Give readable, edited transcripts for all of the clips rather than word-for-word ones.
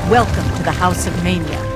Welcome to the House of Mania.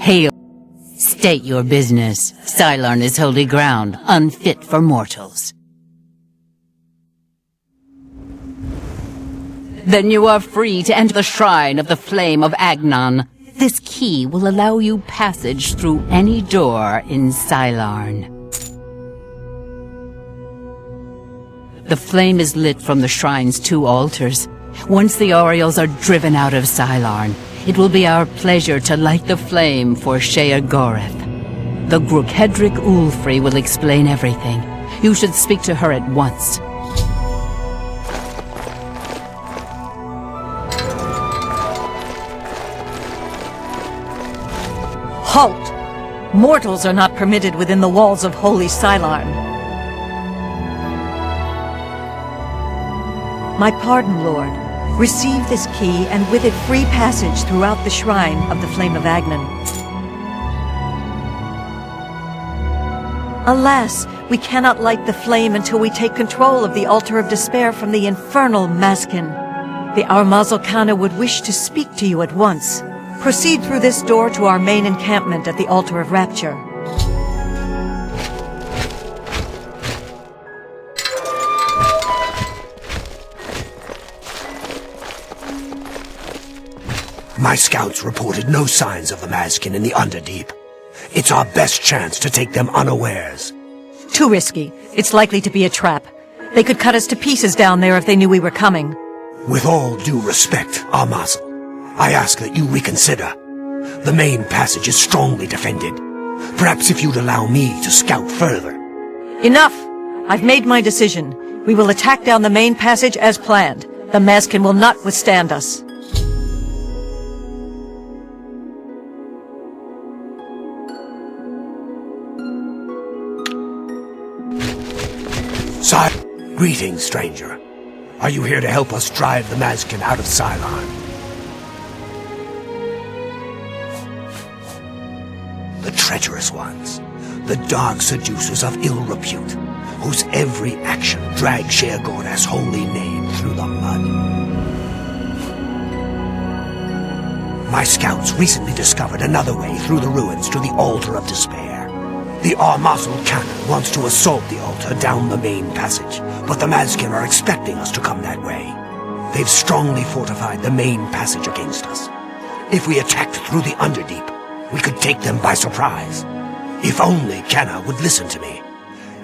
Hail. State your business. Cylon is holy ground, unfit for mortals. Then you are free to enter the shrine of the flame of Agnon. This key will allow you passage through any door in Cylon. The flame is lit from the shrine's 2 altars. Once the Orioles are driven out of Cylon, it will be our pleasure to light the flame for Sheogorath. The Grukedric Ulfri will explain everything. You should speak to her at once. Halt! Mortals are not permitted within the walls of Holy Cylon. My pardon, Lord. Receive this key, and with it free passage throughout the shrine of the Flame of Agnon. Alas, we cannot light the flame until we take control of the Altar of Despair from the infernal Maskin. The Armazel Kana would wish to speak to you at once. Proceed through this door to our main encampment at the Altar of Rapture. My scouts reported no signs of the Maskin in the Underdeep. It's our best chance to take them unawares. Too risky. It's likely to be a trap. They could cut us to pieces down there if they knew we were coming. With all due respect, Armazel, I ask that you reconsider. The main passage is strongly defended. Perhaps if you'd allow me to scout further. Enough! I've made my decision. We will attack down the main passage as planned. The Maskin will not withstand us. Greetings, stranger. Are you here to help us drive the Maskin out of Cylon? The treacherous ones, the dark seducers of ill repute, whose every action drags Sheogorath's holy name through the mud. My scouts recently discovered another way through the ruins to the Altar of Despair. The Armazel Cannon wants to assault the altar down the main passage, but the Maskin are expecting us to come that way. They've strongly fortified the main passage against us. If we attacked through the Underdeep, we could take them by surprise. If only Canna would listen to me.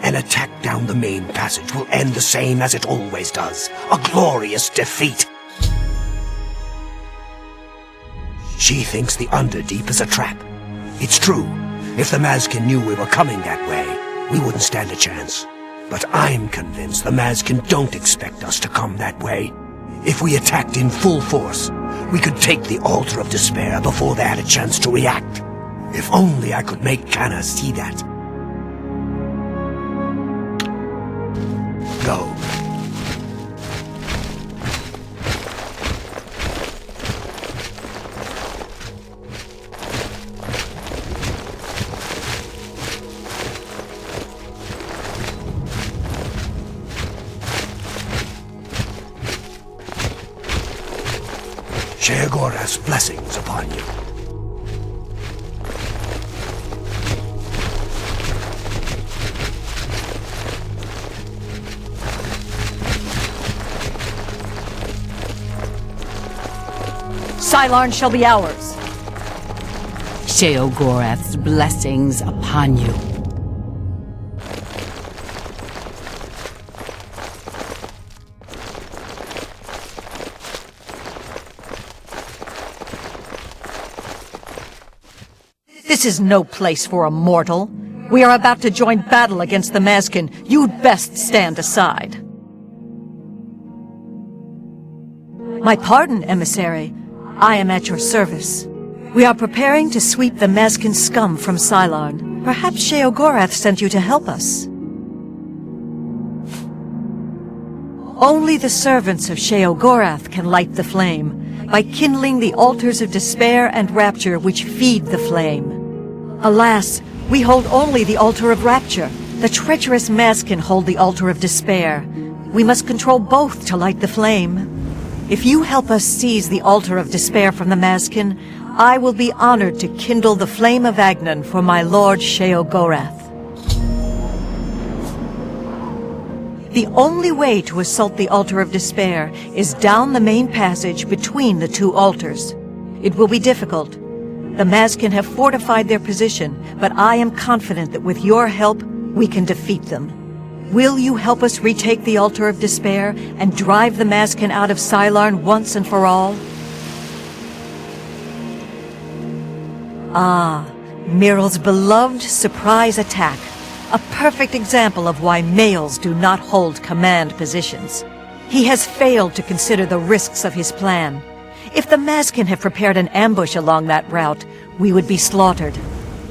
An attack down the main passage will end the same as it always does. A glorious defeat. She thinks the Underdeep is a trap. It's true. If the Maskin knew we were coming that way, we wouldn't stand a chance. But I'm convinced the Maskin don't expect us to come that way. If we attacked in full force, we could take the Altar of Despair before they had a chance to react. If only I could make Canna see that. Go. Sheogorath's blessings upon you. Cylon shall be ours. Sheogorath's blessings upon you. This is no place for a mortal. We are about to join battle against the Maskin. You'd best stand aside. My pardon, emissary. I am at your service. We are preparing to sweep the Maskin scum from Cylon. Perhaps Sheogorath sent you to help us. Only the servants of Sheogorath can light the flame, by kindling the altars of despair and rapture which feed the flame. Alas, we hold only the Altar of Rapture. The treacherous Maskin hold the Altar of Despair. We must control both to light the flame. If you help us seize the Altar of Despair from the Maskin, I will be honored to kindle the flame of Agnon for my lord Sheogorath. The only way to assault the Altar of Despair is down the main passage between the two altars. It will be difficult. The Mazkin have fortified their position, but I am confident that with your help, we can defeat them. Will you help us retake the Altar of Despair and drive the Mazkin out of Sylarn once and for all? Ah, Miral's beloved surprise attack. A perfect example of why males do not hold command positions. He has failed to consider the risks of his plan. If the Mazkin have prepared an ambush along that route, we would be slaughtered.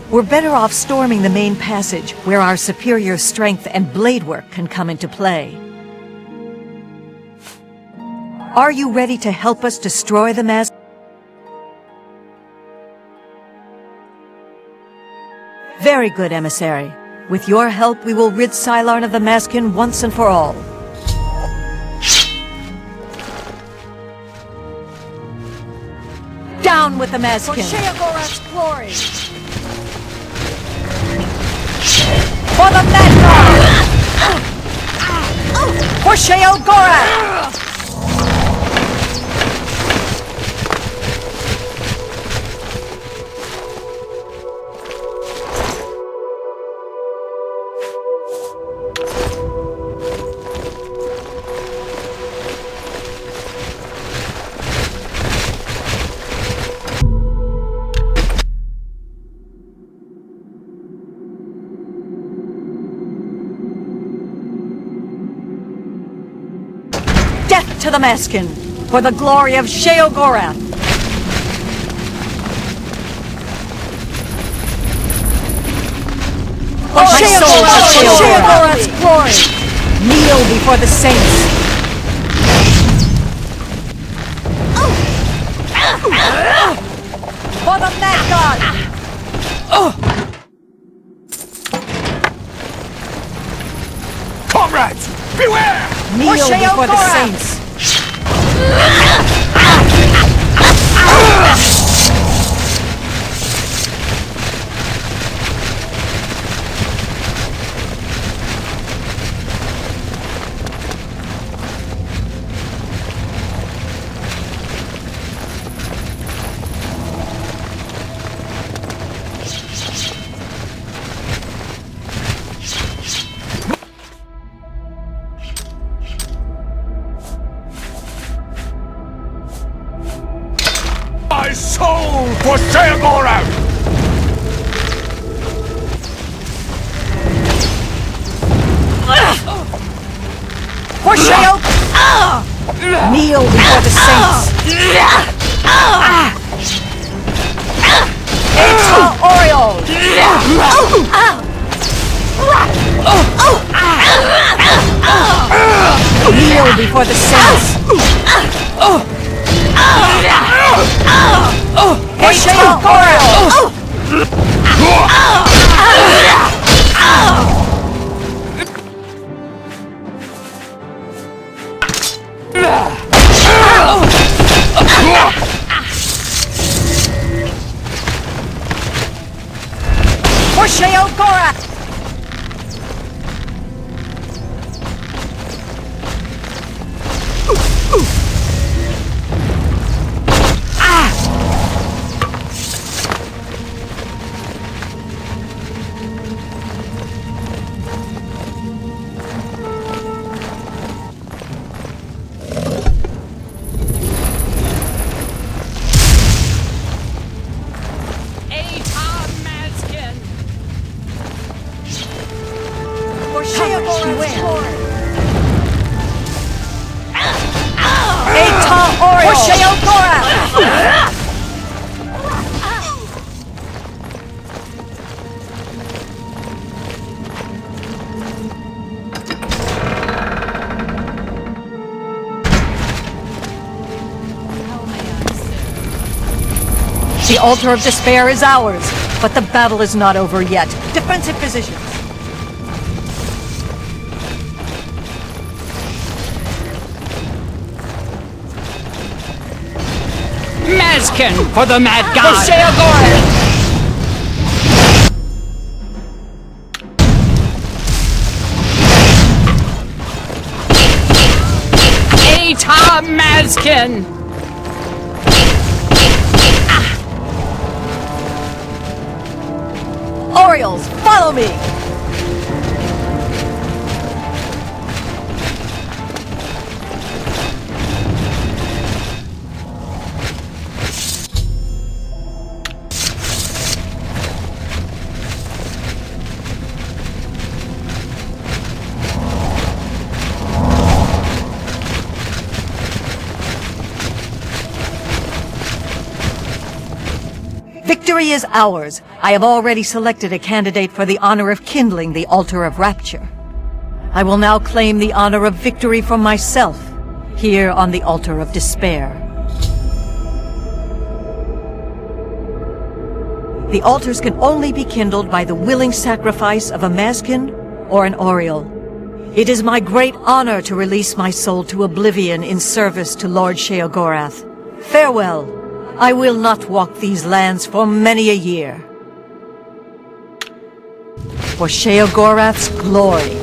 We're better off storming the main passage, where our superior strength and blade work can come into play. Are you ready to help us destroy the Mazkin? Very good, emissary. With your help, we will rid Sylarn of the Mazkin once and for all. Down with the Mazkin! For Sheogorath's glory! For the Mad God! For Sheogorath! Death to the Mazkin, for the glory of Sheogorath! For Sheogorath's glory! Kneel before the saints! For the Mad God! Comrades, beware! Kneel before the saints! My soul for Sheogorath! For Kneel before the saints! Eta Oriole! Kneel before the saints! Eta Oriole! For Sheogorath! For Sheogorath's glory! Eta Oriole! For Sheogorath! The Altar of Despair is ours, but the battle is not over yet. Defensive positions. Mazkin for the Mad God! For Sheogorath! Tom Mazkin! Orioles, follow me! Victory is ours. I have already selected a candidate for the honor of kindling the altar of rapture. I will now claim the honor of victory for myself, here on the altar of despair. The altars can only be kindled by the willing sacrifice of a Mazkin or an Oriole. It is my great honor to release my soul to Oblivion in service to Lord Sheogorath. Farewell. I will not walk these lands for many a year. For Sheogorath's glory.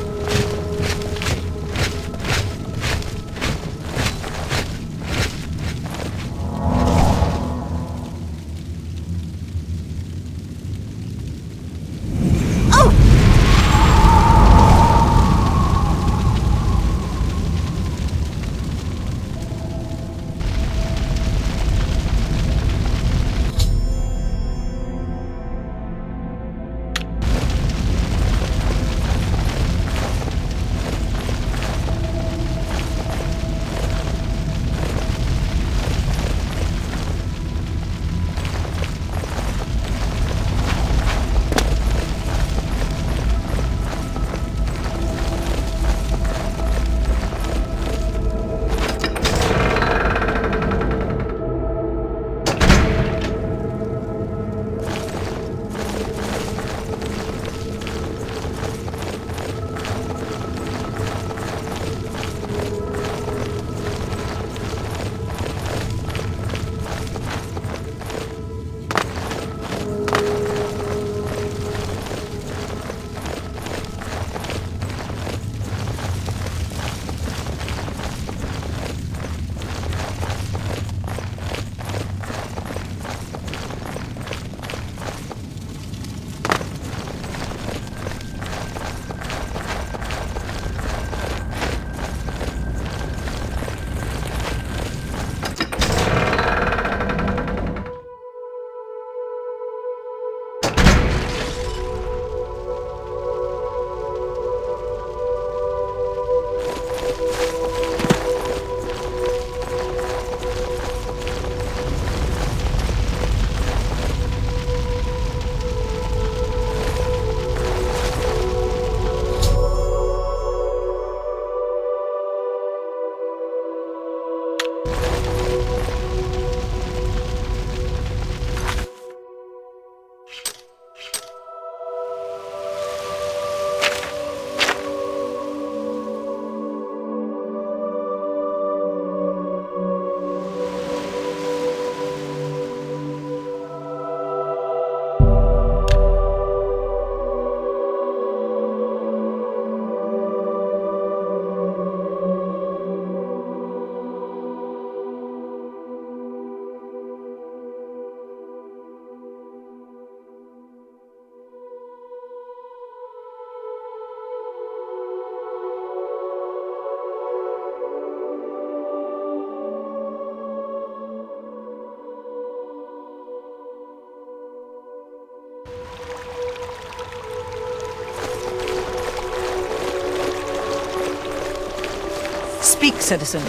Speak, citizen.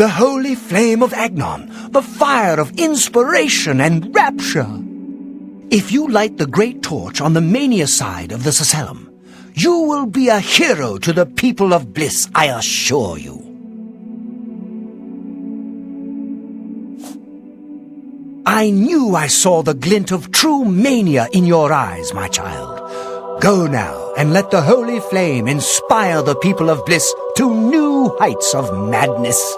The holy flame of Agnon, the fire of inspiration and rapture. If you light the great torch on the mania side of the Sacellum, you will be a hero to the people of bliss, I assure you. I knew I saw the glint of true mania in your eyes, my child. Go now and let the holy flame inspire the people of bliss to new heights of madness.